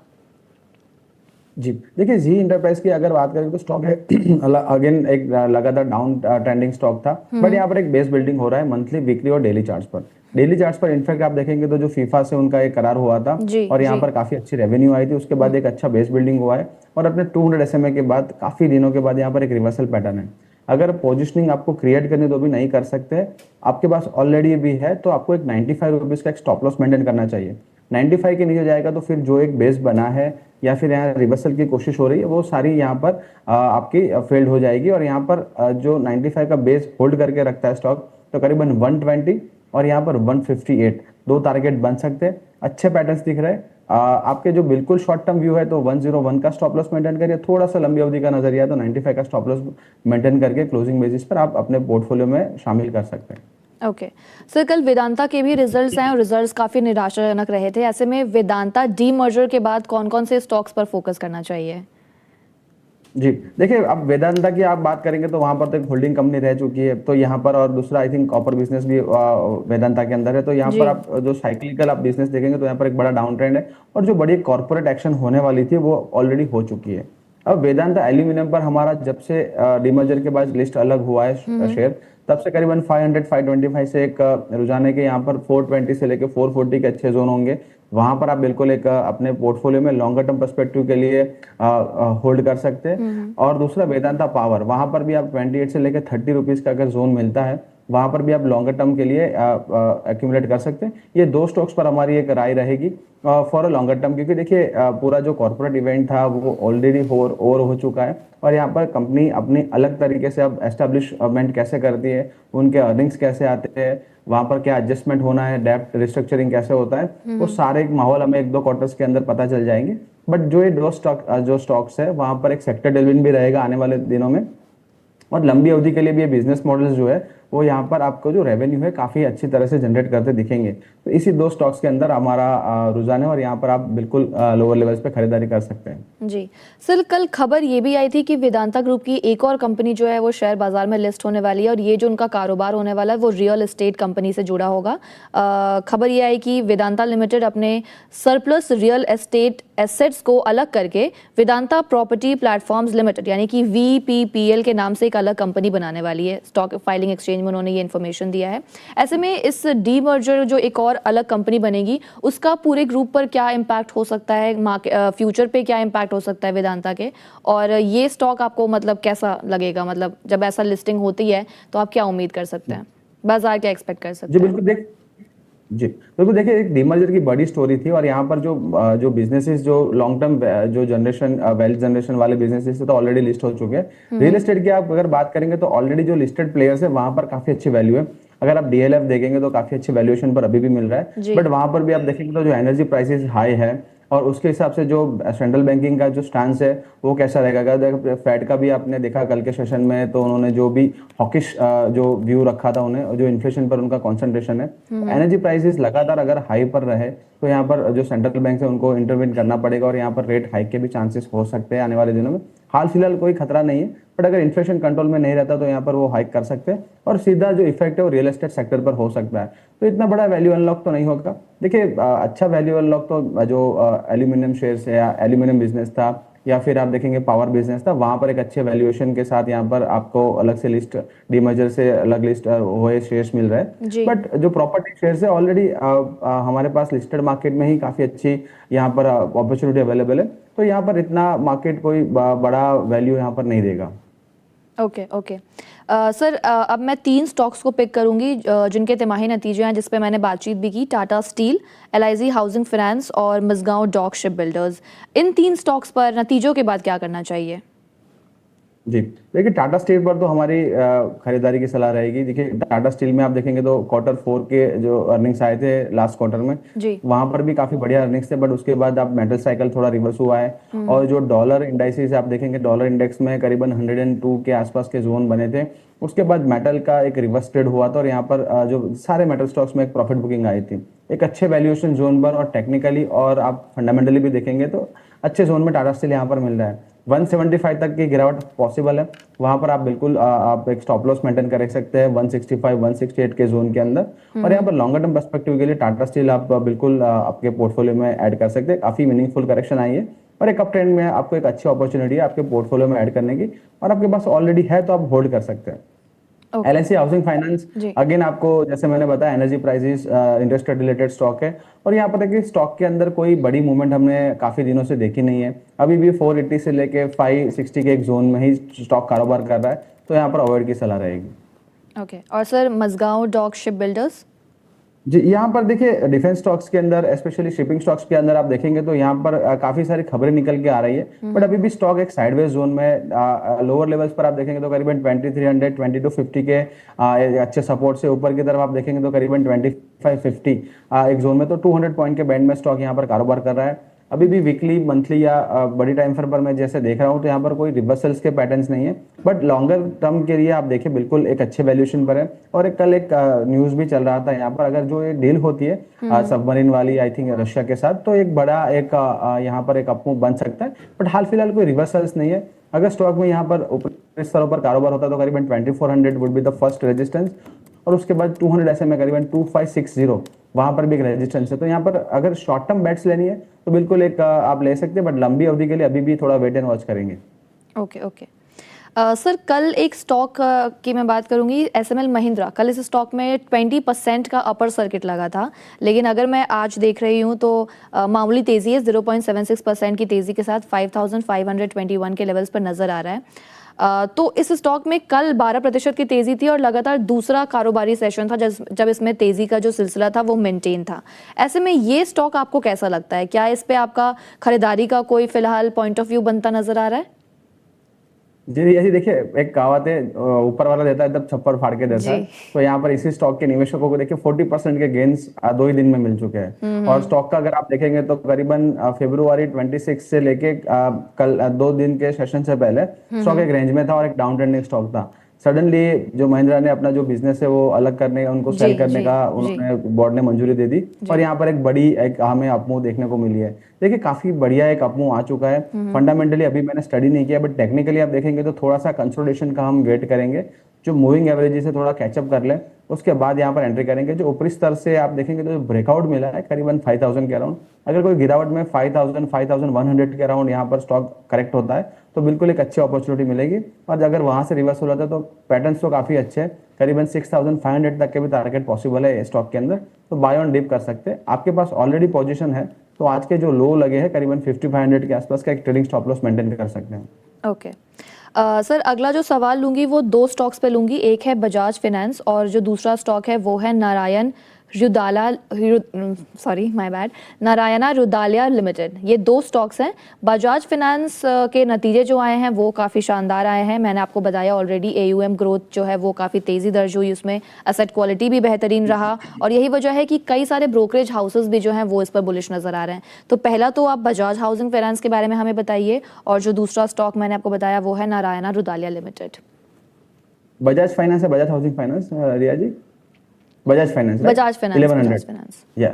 जी देखिए, जी इंटरप्राइज की अगर बात करें तो स्टॉक है अगेन एक लगातार डाउन ट्रेंडिंग स्टॉक था। बट यहाँ पर एक बेस बिल्डिंग हो रहा है मंथली, वीकली और डेली चार्ट्स पर। डेली चार्ट्स पर इनफैक्ट आप देखेंगे तो जो फीफा से उनका एक करार हुआ था और यहाँ पर काफी अच्छी रेवेन्यू आई थी, उसके बाद एक अच्छा बेस बिल्डिंग हुआ है। और अपने 200 SMA के बाद काफी दिनों के बाद यहाँ पर एक रिवर्सल पैटर्न है। अगर पोजिशनिंग आपको क्रिएट करनी तो भी नहीं कर सकते, आपके पास ऑलरेडी भी है, तो आपको एक 95 रुपीज का एक स्टॉप लॉस मेंटेन करना चाहिए। 95 के नीचे जाएगा तो फिर जो एक बेस बना है या फिर यहाँ रिवर्सल की कोशिश हो रही है वो सारी यहाँ पर आपकी फेल्ड हो जाएगी। और यहाँ पर जो 95 का बेस होल्ड करके रखता है स्टॉक, तो करीबन 120 और यहाँ पर 158 2 टारगेट बन सकते हैं। अच्छे पैटर्न्स दिख रहे हैं। आपके जो बिल्कुल शॉर्ट टर्म व्यू है तो 101 का स्टॉप लॉस मेंटेन करिए। थोड़ा सा लंबी अवधि का नजरिया तो 95 का स्टॉप लॉस मेंटेन करके क्लोजिंग बेसिस पर आप अपने पोर्टफोलियो में शामिल कर सकते हैं। ओके सर, कल वेदांता के भी रिजल्ट्स आए और रिजल्ट्स काफ़ी निराशाजनक रहे थे। ऐसे में वेदांता डीमर्जर के बाद कौन कौन से स्टॉक्स पर फोकस करना चाहिए? जी देखिए, अब वेदांता की आप बात करेंगे तो वहां पर तो एक होल्डिंग कंपनी रह चुकी है, तो यहाँ पर और दूसरा आई थिंक कॉपर बिजनेस भी वेदांता के अंदर है। तो यहाँ पर आप जो साइक्लिकल आप बिजनेस देखेंगे तो यहाँ पर एक बड़ा डाउन ट्रेंड है और जो बड़ी कॉर्पोरेट एक्शन होने वाली थी वो ऑलरेडी हो चुकी है। अब वेदांता एल्यूमिनियम पर हमारा जब से डीमर्जर के बाद लिस्ट अलग हुआ है शेयर, तब से करीबन 500-525 से एक रुझान है कि यहाँ पर 420 से लेकर 440 के अच्छे जोन होंगे। वहां पर आप बिल्कुल एक अपने पोर्टफोलियो में लॉन्गर टर्म पर्सपेक्टिव के लिए होल्ड कर सकते हैं। और दूसरा वेदांता पावर, वहां पर भी आप 28 से लेकर 30 रुपीज का अगर जोन मिलता है वहां पर भी आप लॉन्गर टर्म के लिए एक्यूमुलेट कर सकते हैं। ये 2 स्टॉक्स पर हमारी एक राय रहेगी फॉर अ लॉन्गर टर्म, क्योंकि देखिए पूरा जो कॉर्पोरेट इवेंट था वो ऑलरेडी ओवर हो चुका है और यहाँ पर कंपनी अपनी अलग तरीके से अब एस्टेब्लिशमेंट कैसे करती है, उनके अर्निंग्स कैसे आते हैं, वहां पर क्या एडजस्टमेंट होना है, डेब्ट रिस्ट्रक्चरिंग कैसे होता है, वो सारे एक माहौल हमें 1-2 क्वार्टर्स के अंदर पता चल जाएंगे। बट जो ये जो स्टॉक्स है वहां पर एक सेक्टर डेवलपमेंट भी रहेगा आने वाले दिनों में, और लंबी अवधि के लिए भी ये बिजनेस मॉडल्स जो है वो यहाँ पर आपको जो रेवेन्यू है काफी अच्छी तरह से जनरेट करते दिखेंगे। तो इसी 2 स्टॉक्स के अंदर हमारा रुझान है और यहाँ पर आप बिल्कुल लोअर लेवल्स पे खरीदारी कर सकते हैं। जी सर, कल खबर ये भी आई थी कि वेदांता ग्रुप की एक और कंपनी जो है वो शेयर बाजार में लिस्ट होने वाली है और ये जो उनका कारोबार होने वाला है वो रियल एस्टेट कंपनी से जुड़ा होगा। खबर ये आई कि वेदांता लिमिटेड अपने सरप्लस रियल एस्टेट एसेट्स को अलग करके वेदांता प्रॉपर्टी प्लेटफॉर्म्स लिमिटेड यानी कि VPPL के नाम से एक अलग कंपनी बनाने वाली है। स्टॉक फाइलिंग एक्सचेंज में उन्होंने ये इन्फॉर्मेशन दिया है। ऐसे में इस डीमर्जर जो एक और अलग कंपनी बनेगी उसका पूरे ग्रुप पर क्या इम्पैक्ट हो सकता है, फ्यूचर पे क्या इम्पैक्ट हो सकता है वेदांता के, और ये स्टॉक आपको मतलब कैसा लगेगा? मतलब जब ऐसा लिस्टिंग होती है तो आप क्या उम्मीद कर सकते हैं, बाजार क्या एक्सपेक्ट कर सकते हैं? जी बिल्कुल देखिए, एक डीमर्जर की बड़ी स्टोरी थी और यहाँ पर जो बिजनेसेस जो लॉन्ग टर्म जो जनरेशन वेल्थ जनरेशन वाले बिजनेसेस तो ऑलरेडी लिस्ट हो चुके हैं। रियल एस्टेट की आप अगर बात करेंगे तो ऑलरेडी जो लिस्टेड प्लेयर्स है वहां पर काफी अच्छी वैल्यू है। अगर आप DLF देखेंगे तो काफी अच्छी वैल्यूएशन पर अभी भी मिल रहा है, बट वहां पर भी आप देखेंगे तो जो एनर्जी प्राइसेस हाई है, और उसके हिसाब से जो सेंट्रल बैंकिंग का जो स्टांस है वो कैसा रहेगा। अगर फेड का भी आपने देखा कल के सेशन में, तो उन्होंने जो भी हॉकिश जो व्यू रखा था उन्हें, जो इन्फ्लेशन पर उनका कॉन्सेंट्रेशन है, एनर्जी प्राइसेस लगातार अगर हाई पर रहे तो यहाँ पर जो सेंट्रल बैंक है उनको इंटरवेन करना पड़ेगा और यहाँ पर रेट हाइक के भी चांसेस हो सकते हैं आने वाले दिनों में। हाल फिलहाल कोई खतरा नहीं है, बट अगर इन्फ्लेशन कंट्रोल में नहीं रहता तो यहाँ पर वो हाइक कर सकते हैं और सीधा जो इफेक्ट है वो रियल एस्टेट सेक्टर पर हो सकता है। तो इतना बड़ा वैल्यू अनलॉक तो नहीं होगा। देखिए अच्छा वैल्यू अनलॉक तो जो एल्यूमिनियम शेयर्स है या एल्यूमिनियम बिजनेस था या फिर आप देखेंगे पावर बिजनेस था, वहां पर एक अच्छे वैल्यूएशन के साथ यहाँ पर आपको अलग से लिस्ट, डीमर्जर से अलग लिस्ट हुए शेयर्स मिल रहे हैं। बट जो प्रॉपर्टी शेयर्स है ऑलरेडी हमारे पास लिस्टेड मार्केट में ही काफी अच्छी यहाँ पर अपॉर्चुनिटी अवेलेबल है, तो यहाँ पर इतना मार्केट कोई बड़ा वैल्यू यहाँ पर नहीं देगा। ओके ओके सर, अब मैं 3 स्टॉक्स को पिक करूंगी जिनके तिमाही नतीजे हैं, जिस पे मैंने बातचीत भी की। Tata steel, LIC housing finance और मझगांव डॉक शिप बिल्डर्स। इन 3 स्टॉक्स पर नतीजों के बाद क्या करना चाहिए? जी देखिए, टाटा स्टील पर तो हमारी खरीदारी की सलाह रहेगी। देखिए टाटा स्टील में आप देखेंगे तो Q4 के जो अर्निंग्स आए थे लास्ट क्वार्टर में, वहां पर भी काफी बढ़िया अर्निंग्स थे, बट उसके बाद आप मेटल साइकिल थोड़ा रिवर्स हुआ है और जो डॉलर इंडाइसेस आप देखेंगे, डॉलर इंडेक्स में करीबन 102 के आसपास के जोन बने थे। उसके बाद मेटल का एक रिवर्स ट्रेड हुआ था और यहाँ पर जो सारे मेटल स्टॉक्स में एक प्रॉफिट बुकिंग आई थी, एक अच्छे वैल्यूएशन जोन पर, और टेक्निकली और आप फंडामेंटली भी देखेंगे तो अच्छे जोन में टाटा स्टील यहाँ पर मिल रहा है। 175 तक की गिरावट पॉसिबल है, वहां पर आप बिल्कुल आप एक स्टॉप लॉस मेंटेन कर सकते हैं 165 168 के जोन के अंदर। और यहाँ पर लॉन्गर टर्म पर्सपेक्टिव के लिए टाटा स्टील आप बिल्कुल आपके पोर्टफोलियो में ऐड कर सकते हैं। काफी मीनिंगफुल करेक्शन आई है और एक अप ट्रेंड में आपको एक अच्छी अपॉर्चुनिटी है आपके पोर्टफोलियो में ऐड करने की, और आपके पास ऑलरेडी है तो आप होल्ड कर सकते हैं। LIC हाउसिंग फाइनेंस अगेन आपको जैसे मैंने बताया energy prices interest rate related stock है, और यहाँ पर देखिए स्टॉक के अंदर कोई बड़ी मूवमेंट हमने काफी दिनों से देखी नहीं है। अभी भी 480 से लेके 560 के एक जोन में ही स्टॉक कारोबार कर रहा है, तो यहाँ पर अवॉइड की सलाह रहेगी। ओके और sir Mazagon Dock Ship Builders? जी यहाँ पर देखिए डिफेंस स्टॉक्स के अंदर, स्पेशली शिपिंग स्टॉक्स के अंदर आप देखेंगे तो यहाँ पर काफी सारी खबरें निकल के आ रही है, बट अभी भी स्टॉक एक साइडवेज जोन में लोअर लेवल्स पर आप देखेंगे तो करीबन 2300 2250 के अच्छे सपोर्ट से ऊपर की तरफ आप देखेंगे तो करीबन 2550 एक जोन में, तो 200 पॉइंट के बैंड में स्टॉक यहाँ पर कारोबार कर रहा है। अभी भी वीकली, मंथली या बड़ी टाइम फ्रेम पर मैं जैसे देख रहा हूँ तो यहाँ पर कोई रिवर्सल्स के पैटर्न्स नहीं है, बट लॉन्गर टर्म के लिए आप देखिए बिल्कुल एक अच्छे वैल्यूएशन पर है। और एक कल एक न्यूज भी चल रहा था यहाँ पर, अगर जो ये डील होती है सबमरीन वाली आई थिंक रशिया के साथ, तो एक बड़ा एक यहाँ पर एक अपमूव बन सकता है, बट हाल फिलहाल कोई रिवर्सल्स नहीं है। अगर स्टॉक में यहाँ पर ऊपरी स्तरों पर कारोबार होता है तो करीबन 2400 would be the first resistance, और उसके बाद 200 ऐसे में करीबन 2560 वहां पर भी एक रेजिस्टेंस है। तो यहाँ पर अगर शॉर्ट टर्म बेट्स लेनी है तो बिल्कुल एक आप ले सकते हैं, बट लंबी अवधि के लिए अभी भी थोड़ा वेट एंड वॉच करेंगे। ओके ओके सर, कल एक स्टॉक की मैं बात करूंगी, SML महिंद्रा। कल इस स्टॉक में 20% का अपर सर्किट लगा था, लेकिन अगर मैं आज देख रही हूं तो मामूली तेजी है, 0.76% की तेजी के साथ 5521 के लेवल्स पर नजर आ रहा है। तो इस स्टॉक में कल 12% की तेजी थी और लगातार दूसरा कारोबारी सेशन था जब इसमें तेजी का जो सिलसिला था वो मेंटेन था। ऐसे में ये स्टॉक आपको कैसा लगता है? क्या इस पे आपका खरीदारी का कोई फिलहाल पॉइंट ऑफ व्यू बनता नजर आ रहा है? जी ऐसी देखिए, एक कहावत है, ऊपर वाला देता है तब छप्पर फाड़ के देता है। तो यहाँ पर इसी स्टॉक के निवेशकों को देखिए 40% के गेन्स 2 ही दिन में मिल चुके हैं। और स्टॉक का अगर आप देखेंगे तो करीबन फरवरी 26 से लेके कल 2 दिन के सेशन से पहले स्टॉक एक रेंज में था और एक डाउन ट्रेंडिंग स्टॉक था। सडनली जो महिंद्रा ने अपना जो बिजनेस है वो अलग करने, उनको सेल करने का उन्होंने बोर्ड ने मंजूरी दे दी, और यहाँ पर एक बड़ी एक हमें अपमूव देखने को मिली है। देखिए काफी बढ़िया एक अपमूव आ चुका है। फंडामेंटली अभी मैंने स्टडी नहीं किया, बट टेक्निकली आप देखेंगे तो थोड़ा सा कंसोलिडेशन का हम वेट करेंगे, जो मूविंग एवरेज से थोड़ा कैचअप कर ले, उसके बाद यहाँ पर एंट्री करेंगे। जो ऊपरी स्तर से आप देखेंगे तो ब्रेकआउट मिला है करीबन 5000 के अराउंड, अगर कोई गिरावट में 5000 5100 के अराउंड यहाँ पर स्टॉक करेक्ट होता है तो बिल्कुल एक अच्छी अपॉर्चुनिटी मिलेगी। और अगर वहां से रिवर्स हो जाता है तो पैटर्न्स तो काफी अच्छे हैं, करीबन 6500 तक के भी टारगेट पॉसिबल है स्टॉक के अंदर, तो बाय ऑन डिप कर सकते हैं। आपके पास ऑलरेडी पोजीशन है तो आज के जो लो लगे हैं करीबन 5500 के आसपास का एक ट्रेडिंग स्टॉप लॉस मेंटेन कर सकते हैं। ओके सर, अगला जो सवाल लूंगी वो 2 स्टॉक्स पे लूंगी। एक है बजाज फाइनेंस और जो दूसरा स्टॉक है वो है Narayan Hrudayalaya sorry my bad Narayana Hrudayalaya limited, ये दो स्टॉक्स हैं। बजाज फाइनेंस के नतीजे जो आए हैं वो काफ़ी शानदार आए हैं। मैंने आपको बताया ऑलरेडी AUM ग्रोथ जो है वो काफ़ी तेज़ी दर्ज हुई, उसमें एसेट क्वालिटी भी बेहतरीन रहा और यही वजह है कि कई सारे ब्रोकरेज हाउसेस भी जो हैं वो इस पर बुलिश नज़र आ रहे हैं। तो पहला तो आप बजाज हाउसिंग फाइनेंस के बारे में हमें बताइए, और जो दूसरा स्टॉक मैंने आपको बताया वो है नारायणा रुदालिया लिमिटेड। बजाज फाइनेंस है, Bajaj housing finance, Riya ji? Bajaj finance, Bajaj finance, 1100 Bajaj finance. या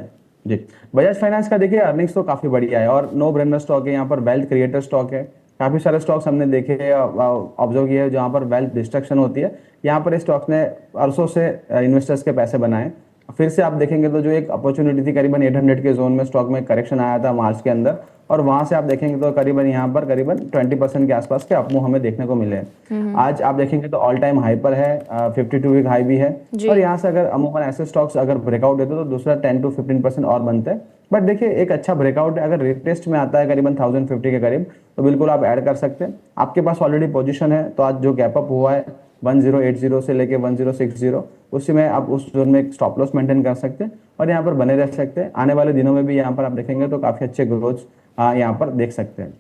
जी। बजाज फाइनेंस का देखिए अर्निंग्स तो काफी बढ़िया है और नो ब्रेनर स्टॉक है, यहाँ पर वेल्थ क्रिएटर स्टॉक है। काफी सारे स्टॉक्स हमने देखे ऑब्जर्व किए हैं जहाँ पर वेल्थ डिस्ट्रक्शन होती है, यहाँ पर स्टॉक्स ने अरसों से इन्वेस्टर्स के पैसे बनाए। फिर से आप देखेंगे तो जो एक अपॉर्चुनिटी थी करीबन 800 के जोन में स्टॉक में करेक्शन आया था मार्च के अंदर, और वहां से आप देखेंगे तो करीबन यहाँ पर करीबन 20% के आसपास के अपमूव हमें देखने को मिले हैं। आज आप देखेंगे तो ऑल टाइम हाई पर है, 52 वीक हाई भी है, और यहाँ से अगर अमूमन ऐसे स्टॉक्स अगर ब्रेकआउट देते तो दूसरा 10 to 15% और बनते हैं। बट देखिए एक अच्छा ब्रेकआउट है, अगर रिटेस्ट में आता है करीबन 1050 के करीब तो बिल्कुल आप ऐड कर सकते हैं। आपके पास ऑलरेडी पोजीशन है तो आज जो गैप अप हुआ है 1080 से लेके 1060, उसी में आप उस जोन में एक स्टॉप लॉस मेंटेन कर सकते हैं और यहाँ पर बने रह सकते हैं। आने वाले दिनों में भी यहाँ पर आप देखेंगे तो काफी अच्छे ग्रोथ यहाँ पर देख सकते हैं।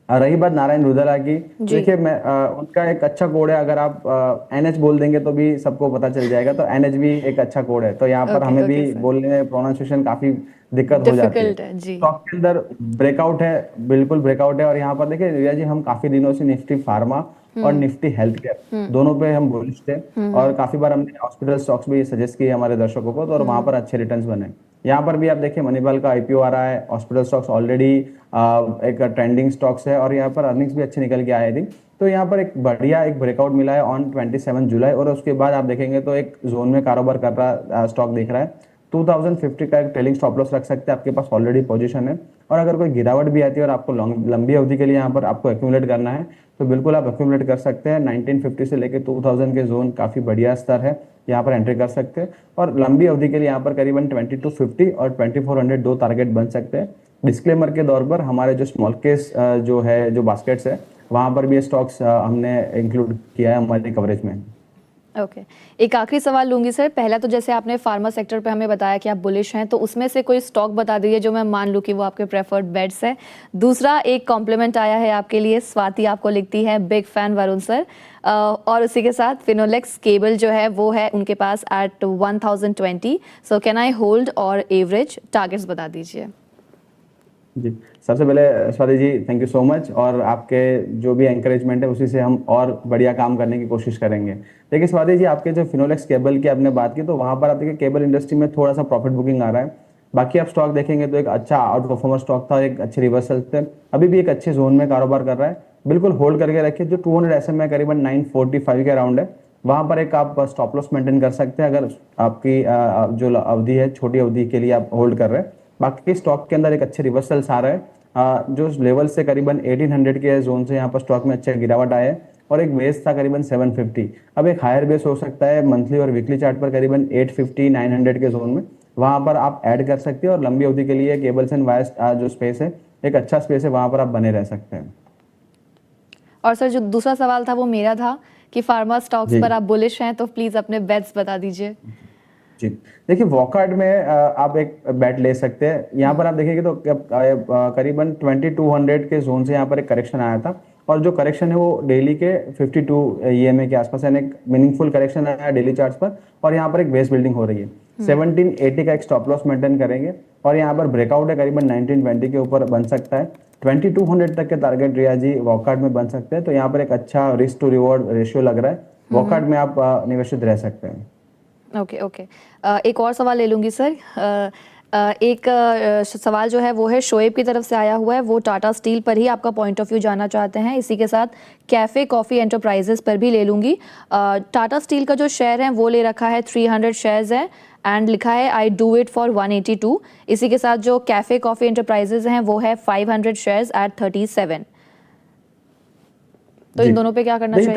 रही बात नारायण रुदाला की, देखिए मैं उनका एक अच्छा कोड है, अगर आप NH बोल देंगे तो भी सबको पता चल जाएगा, तो NH भी एक अच्छा कोड है, तो यहाँ पर हमें भी बोलने में प्रोनाउंसिएशन काफी दिक्कत हो जाती है। स्टॉक के अंदर ब्रेकआउट है, बिल्कुल ब्रेकआउट है, और यहाँ पर देखिए रिया जी हम काफी दिनों से निफ्टी फार्मा और निफ्टी हेल्थ केयर दोनों पे हम बुलिश थे, और काफी बार हमने हॉस्पिटल स्टॉक्स भी सजेस्ट किए हमारे दर्शकों को, तो और वहां पर अच्छे रिटर्न्स बने। यहाँ पर भी आप देखिए मनीपाल का IPO आ रहा है, हॉस्पिटल स्टॉक्स ऑलरेडी एक ट्रेंडिंग स्टॉक्स है, और यहाँ पर अर्निंग्स भी अच्छे निकल के आए थे। तो यहाँ पर एक बढ़िया एक ब्रेकआउट मिला है ऑन 27 जुलाई, और उसके बाद आप देखेंगे तो एक जोन में कारोबार कर रहा स्टॉक दिख रहा है। 2050 का एक ट्रेलिंग स्टॉप लॉस रख सकते हैं, आपके पास ऑलरेडी पोजीशन है, और अगर कोई गिरावट भी आती है और आपको लंबी अवधि के लिए यहाँ पर आपको एक्यूमुलेट करना है तो बिल्कुल आप एक्यूमुलेट कर सकते हैं। 1950 से लेकर 2000 के जोन काफी बढ़िया स्तर है, यहाँ पर एंट्री कर सकते हैं, और लंबी अवधि के लिए यहाँ पर करीबन 2250 और 2400 दो टारगेट बन सकते हैं। डिस्क्लेमर के तौर पर हमारे जो स्मॉल केस जो है जो बास्केट्स है वहां पर भी स्टॉक्स हमने इंक्लूड किया है हमारी कवरेज में। ओके एक आखिरी सवाल लूंगी सर। पहला तो जैसे आपने फार्मा सेक्टर पे हमें बताया कि आप बुलिश हैं, तो उसमें से कोई स्टॉक बता दीजिए जो मैं मान लूँ कि वो आपके प्रेफर्ड बेट्स है। दूसरा एक कॉम्प्लीमेंट आया है आपके लिए, स्वाति आपको लिखती है बिग फैन वरुण सर, और उसी के साथ फिनोलेक्स केबल जो है वो है उनके पास at 1020, so can I hold और एवरेज टारगेट्स बता दीजिए। जी सबसे पहले Swati ji thank you so much, और आपके जो भी एंकरेजमेंट है उसी से हम और बढ़िया काम करने की कोशिश करेंगे। देखिए स्वाति जी आपके जो फिनोलेक्स केबल की आपने बात की, तो वहां पर आप देखिए केबल इंडस्ट्री में थोड़ा सा प्रॉफिट बुकिंग आ रहा है। बाकी आप स्टॉक देखेंगे तो एक अच्छा आउट परफॉर्मर स्टॉक था, एक अच्छे रिवर्सल थे, अभी भी एक अच्छे जोन में कारोबार कर रहा है, बिल्कुल होल्ड करके रखिए। जो 200 SM है करीबन 945 के अराउंड है, वहां पर एक आप स्टॉप लॉस मेंटेन कर सकते हैं अगर आपकी जो अवधि है छोटी अवधि के लिए आप होल्ड कर रहे हैं। बाकी स्टॉक के अंदर एक अच्छे रिवर्सल्स आ रहे हैं, जो लेवल से करीबन 1800 के जोन से यहाँ पर स्टॉक में अच्छे गिरावट आए हैं, और एक बेस था करीबन 750, अब एक हायर बेस हो सकता है मंथली और वीकली चार्ट पर करीबन 850 900 के जोन में, वहां पर आप ऐड कर सकते हैं, और लंबी अवधि के लिए केबल्स एंड वायर्स जो स्पेस है एक अच्छा स्पेस है, वहां पर आप बने रह सकते हैं। और सर जो दूसरा सवाल था वो मेरा था कि फार्मा स्टॉक्स पर आप बुलिश हैं, तो प्लीज अपने बेट्स बता दीजिए। जी देखिए वॉकहार्ट में आप एक बैट ले सकते हैं। यहाँ पर आप देखेंगे तो करीबन 2200 के जोन से यहाँ पर एक करेक्शन आया था, और जो करेक्शन है वो डेली के 52 EMA के आसपास, यानी एक मीनिंगफुल करेक्शन आया डेली चार्ट्स पर, और यहाँ पर एक बेस बिल्डिंग हो रही है। 1780 का एक स्टॉप लॉस मेंटेन करेंगे, और यहाँ पर ब्रेकआउट है करीबन 1920 के ऊपर बन सकता है। 2200 तक के टारगेट रिया जी वॉकहार्ट में बन सकते हैं, तो यहाँ पर एक अच्छा रिस्क टू रिवॉर्ड रेशियो लग रहा है, वॉकहार्ट में आप निवेशित रह सकते हैं। ओके ओके एक और सवाल ले लूँगी सर। एक सवाल जो है वो है शोएब की तरफ से आया हुआ है, वो टाटा स्टील पर ही आपका पॉइंट ऑफ व्यू जानना चाहते हैं। इसी के साथ कैफ़े कॉफ़ी एंटरप्राइजेस पर भी ले लूँगी। टाटा स्टील का जो शेयर है वो ले रखा है 300 शेयर्स है, एंड लिखा है आई डू इट फॉर 182। इसी के साथ जो कैफ़े कॉफ़ी एंटरप्राइजेस हैं वो है 500 शेयर्स एट 37। तो इन दोनों पे क्या करना चाहिए?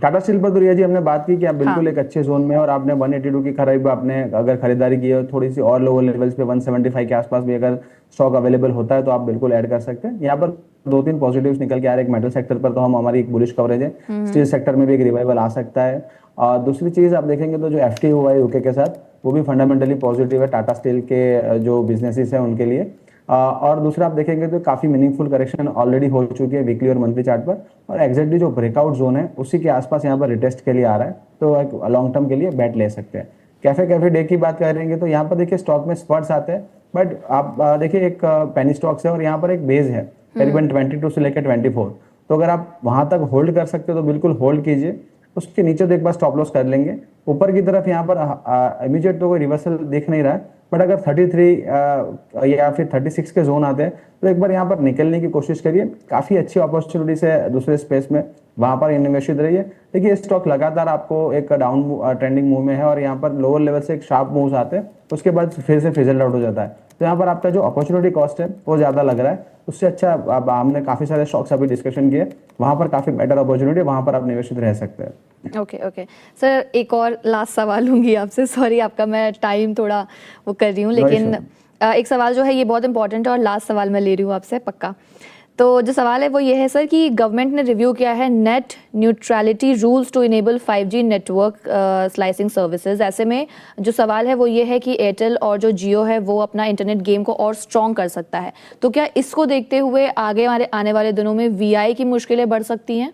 टाटा स्टील पर तो रिया जी हमने बात की कि आप बिल्कुल एक अच्छे जोन में, और आपने 182 की खरीद आपने अगर खरीदारी की है, थोड़ी सी और लोअर लेवल्स पे 175 के आसपास भी अगर स्टॉक अवेलेबल होता है तो आप बिल्कुल ऐड कर सकते हैं। यहाँ पर 2-3 पॉजिटिव्स निकल के आ रहे हैं। एक मेटल सेक्टर पर तो हम हमारी एक बुलिश कवरेज है, स्टील सेक्टर में भी एक रिवाइवल आ सकता है, और दूसरी चीज आप देखेंगे तो जो FTA हुआ है यूके के साथ, वो भी फंडामेंटली पॉजिटिव है टाटा स्टील के जो बिजनेसेस है उनके लिए। और दूसरा आप देखेंगे तो काफी मीनिंगफुल करेक्शन ऑलरेडी हो चुकी है वीकली और मंथली चार्ट पर, और एग्जैक्टली जो ब्रेकआउट जोन है उसी के आसपास यहाँ पर रिटेस्ट के लिए आ रहा है, तो एक लॉन्ग टर्म के लिए बेट ले सकते हैं। कैफे डे की बात करेंगे तो यहाँ पर देखिए स्टॉक में स्पर्ट्स आते हैं, बट आप देखिए एक पेनी स्टॉक्स है और यहाँ पर एक बेस है करीबन 22 से लेकर 24, तो अगर आप वहां तक होल्ड कर सकते हो तो बिल्कुल होल्ड कीजिए। उसके नीचे तो एक बार स्टॉप लॉस कर लेंगे। ऊपर की तरफ यहाँ पर इमीडिएट तो कोई रिवर्सल दिख नहीं रहा है, बट अगर 33 या फिर 36 के जोन आते हैं तो एक बार यहाँ पर निकलने की कोशिश करिए। काफी अच्छी अपॉर्चुनिटीज है दूसरे स्पेस में, वहां पर इन्वेस्टेड रहिए। देखिए स्टॉक लगातार आपको एक डाउन ट्रेंडिंग मूव में है और यहाँ पर लोअर लेवल से एक शार्प मूव्स आते हैं, उसके बाद फिर से फिजल आउट हो जाता है, तो यहाँ पर आपका जो अपॉर्चुनिटी कॉस्ट है वो ज्यादा लग रहा है। उससे अच्छा हमने काफी सारे स्टॉक्स अभी डिस्कशन किए, वहां पर काफी बेटर अपॉर्चुनिटी, वहां पर आप निवेशित रह सकते हैं। ओके सर, एक और लास्ट सवाल लूंगी आपसे, सॉरी आपका मैं टाइम थोड़ा वो कर रही हूँ, लेकिन एक सवाल जो है ये बहुत इंपॉर्टेंट है और लास्ट सवाल मैं ले रही हूँ आपसे पक्का। तो जो सवाल है वो ये है सर कि गवर्नमेंट ने रिव्यू किया है net neutrality rules to enable 5G network slicing services. ऐसे में जो सवाल है वो ये है कि एयरटेल और जो जियो है वो अपना इंटरनेट गेम को और स्ट्रॉन्ग कर सकता है, तो क्या इसको देखते हुए आगे आने वाले दिनों में VI की मुश्किलें बढ़ सकती हैं?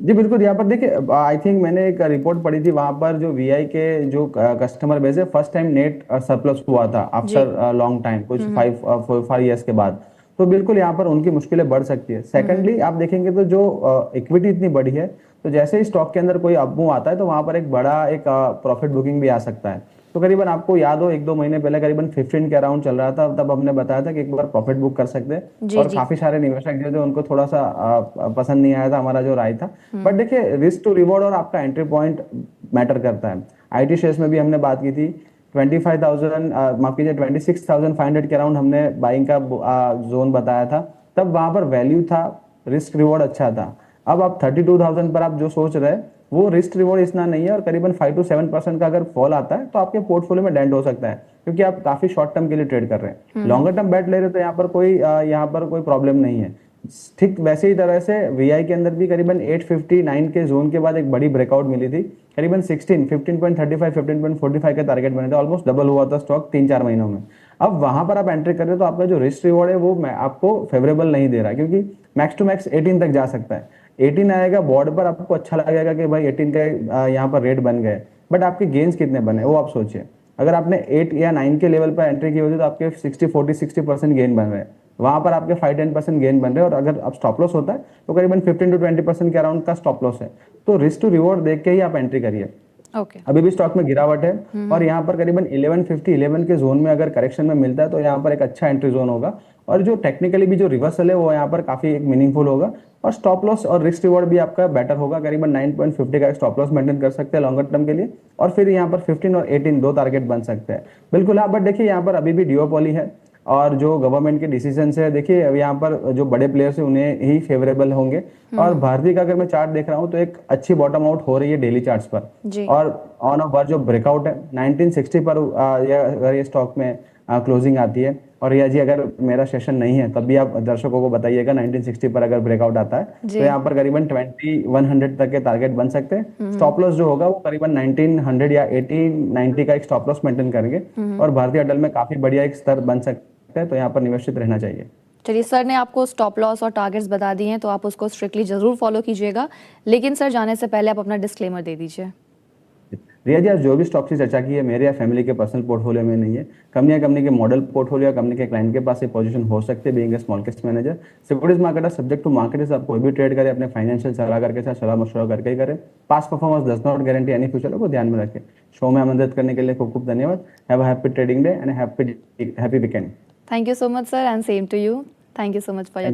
जी बिल्कुल, यहाँ पर देखिए आई थिंक मैंने एक रिपोर्ट पढ़ी थी, वहां पर जो VI के जो कस्टमर बेस है फर्स्ट टाइम नेट सरप्लस हुआ था आफ्टर लॉन्ग टाइम, कुछ 5 ईयर्स के बाद, तो बिल्कुल यहाँ पर उनकी मुश्किलें बढ़ सकती है। सेकंडली आप देखेंगे तो जो इक्विटी इतनी बड़ी है, तो जैसे ही स्टॉक के अंदर कोई अपमूव आता है तो वहां पर एक बड़ा एक प्रॉफिट बुकिंग भी आ सकता है। तो करीबन आपको याद हो 1-2 महीने पहले करीबन 15 के अराउंड चल रहा था, तब हमने बताया था कि एक बार प्रॉफिट बुक कर सकते हैं, और काफी सारे निवेशक जो थे उनको थोड़ा सा पसंद नहीं आया था हमारा जो राय था। बट देखिए रिस्क टू रिवॉर्ड और आपका एंट्री पॉइंट मैटर करता है। IT शेयर्स में भी हमने बात की थी 25,000 माफ कीजिए 26,500 के अराउंड हमने बाइंग का जोन बताया था, तब वहां पर वैल्यू था, रिस्क रिवॉर्ड अच्छा था। अब आप 32,000 पर आप जो सोच रहे हैं वो रिस्क रिवॉर्ड इतना नहीं है, और करीबन 5 to 7% का अगर फॉल आता है तो आपके पोर्टफोलियो में डेंट हो सकता है, क्योंकि आप काफी शॉर्ट टर्म के लिए ट्रेड कर रहे हैं। लॉन्गर टर्म बेट ले रहे तो यहाँ पर कोई प्रॉब्लम नहीं है। ठीक वैसे ही तरह से VI के अंदर भी करीबन 859 के जोन के बाद एक बड़ी ब्रेकआउट मिली थी, करीबन 15.35 15.45 के टारगेट बने थे, ऑलमोस्ट डबल हुआ था स्टॉक 3-4 महीनों में। अब वहां पर आप एंट्री कर रहे हो तो आपका जो रिस्क रिवॉर्ड है वो आपको फेवरेबल नहीं दे रहा, क्योंकि मैक्स टू मैक्स 18 तक जा सकता है। 18 आएगा बोर्ड पर, आपको अच्छा लगेगा कि भाई 18 का यहाँ पर रेट बन गए, बट आपके गेन्स कितने बने वो आप सोचिए। अगर आपने 8 या 9 के लेवल पर एंट्री की होती तो आपके 60% गेन बन रहे हैं, वहां पर आपके 5-10% गेन बन रहे हैं, और अगर आप स्टॉप लॉस होता है तो करीबन 15 to 20% के अराउंड का स्टॉप लॉस है। तो रिस्क टू रिवॉर्ड देख के ही आप एंट्री करिए। अभी भी स्टॉक में गिरावट है, और यहाँ पर करीबन 11 के जोन में अगर करेक्शन में मिलता है तो यहाँ पर एक अच्छा एंट्री जोन होगा, और जो टेक्निकली भी जो रिवर्सल है वो यहाँ पर काफी एक मीनिंगफुल होगा, और स्टॉप लॉस और रिस्क रिवॉर्ड भी आपका बेटर होगा। करीबन 9.50 का स्टॉप लॉस मेंटेन कर सकते हैं लॉन्गर टर्म के लिए, और फिर यहाँ पर 15 और 18 दो टारगेट बन सकते हैं बिल्कुल। आप बट देखिए यहाँ पर अभी भी डिओपोली है, और जो गवर्नमेंट के डिसीजन है देखिए यहाँ पर जो बड़े प्लेयर्स है उन्हें ही फेवरेबल होंगे। और भारतीय का अगर मैं चार्ट देख रहा हूँ तो एक अच्छी बॉटम आउट हो रही है डेली चार्ट्स पर, और ऑन अ बार जो ब्रेकआउट है 1960 पर अगर ये स्टॉक में क्लोजिंग आती है, और रिया जी अगर मेरा सेशन नहीं है तब भी आप दर्शकों को बताइएगा 1960 पर अगर ब्रेकआउट आता है तो यहाँ पर करीबन 2100 तक के टारगेट बन सकते हैं। स्टॉप लॉस जो होगा वो करीबन 1900 या 1890 का एक स्टॉप लॉस मेंटेन करेंगे, और भारतीय एयरटेल में काफी बढ़िया एक स्तर बन सकता है, तो यहाँ पर निवेशित रहना चाहिए। चलिए, सर ने आपको स्टॉप लॉस और टारगेट्स बता दिए हैं तो आप उसको स्ट्रिक्टली जरूर फॉलो कीजिएगा, लेकिन सर जाने से पहले आप अपना डिस्क्लेमर दे दीजिए। रिया जी, आज जो भी स्टॉक की चर्चा की है मेरे या फैमिली के पर्सनल पोर्टफोलियो में नहीं है। कंपनी के मॉडल पोर्टफोलियो या कंपनी के क्लाइंट के पास ये पोजीशन हो सकते हैं, being a small cap manager. Securities market subject to market, आप कोई भी ट्रेड करें अपने फाइनेंशियल सलाहकार के साथ सलाह मशवरा करके ही करें। Past performance does not guarantee any future को ध्यान में रखें। शो में मदद करने के लिए खूब खूब धन्यवाद। Have a happy trading day and happy weekend. Thank you so much sir, and same to you. Thank you so much for